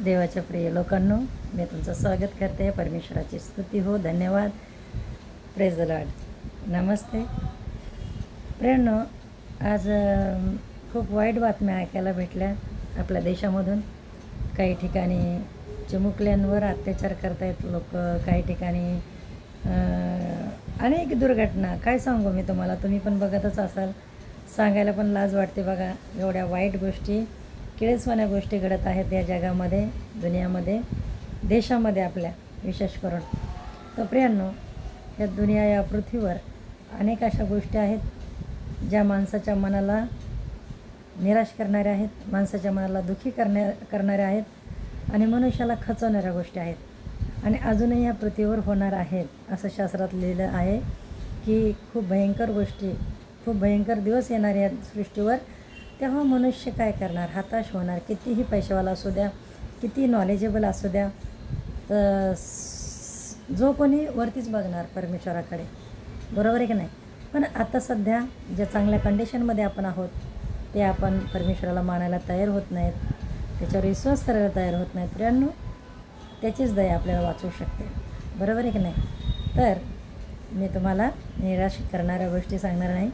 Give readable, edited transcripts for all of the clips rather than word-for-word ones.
देवाच्या प्रिय लोकांनो, मी तुमचं स्वागत करते. परमेश्वराची स्तुती हो, धन्यवाद. Praise the lord. नमस्ते प्रियांनो. आज खूप वाईट बातम्या ऐकायला भेटल्या आपल्या देशामधून. काही ठिकाणी चिमुकल्यांवर अत्याचार करतायत लोक, काही ठिकाणी अनेक दुर्घटना. काय सांगू मी तुम्हाला, तुम्ही पण बघतच असाल. सांगायला पण लाज वाटते बघा, एवढ्या वाईट गोष्टी, किळसवाण्या गोष्टी घडत आहेत या जगामध्ये, दुनियामध्ये, देशामध्ये आपल्या विशेष करून. तर प्रियांनो, या दुनिया, या पृथ्वीवर अनेक अशा गोष्टी आहेत ज्या माणसाच्या मनाला निराश करणाऱ्या आहेत, माणसाच्या मनाला दुःखी करणाऱ्या आहेत आणि मनुष्याला खचवणाऱ्या गोष्टी आहेत आणि अजूनही या पृथ्वीवर होणार आहेत. असं शास्त्रात लिहिलं आहे की खूप भयंकर गोष्टी, खूप भयंकर दिवस येणार या सृष्टीवर. तेव्हा मनुष्य काय करणार? हताश होणार. कितीही पैशावाला असू द्या, किती नॉलेजेबल असू द्या, तर जो कोणी वरतीच बघणार परमेश्वराकडे, बरोबर आहे की नाही? पण आता सध्या ज्या चांगल्या कंडिशनमध्ये आपण आहोत ते आपण परमेश्वराला मानायला तयार होत नाहीत, त्याच्यावर विश्वास करायला तयार होत नाहीत. प्रियांनो, त्याचीच दया आपल्याला वाचवू शकते, बरोबर आहे की नाही? तर मी तुम्हाला निराश करणाऱ्या गोष्टी सांगणार नाही.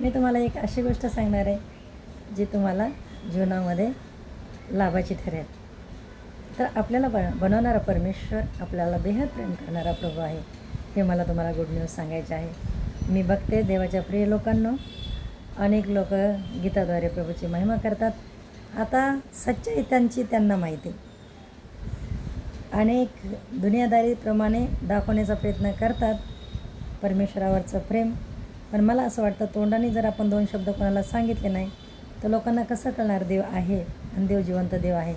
मी तुम्हाला एक अशी गोष्ट सांगणार आहे जी तुम्हाला जीवनामध्ये लाभाची ठरेल. तर आपल्याला बनवणारा परमेश्वर आपल्याला बेहद प्रेम करणारा प्रभू आहे, हे मला तुम्हाला गुड न्यूज सांगायचे आहे. मी बघते देवाच्या प्रिय लोकांनो, अनेक लोक गीताद्वारे प्रभूची महिमा करतात. आता सच्चाई त्यांना माहिती, अनेक दुनियादारीप्रमाणे दाखवण्याचा प्रयत्न करतात परमेश्वरावरचं प्रेम. पण मला असं वाटतं, तोंडाने जर आपण दोन शब्द कोणाला सांगितले नाही तर लोकांना कसं कळणार देव आहे आणि देव जिवंत देव आहे.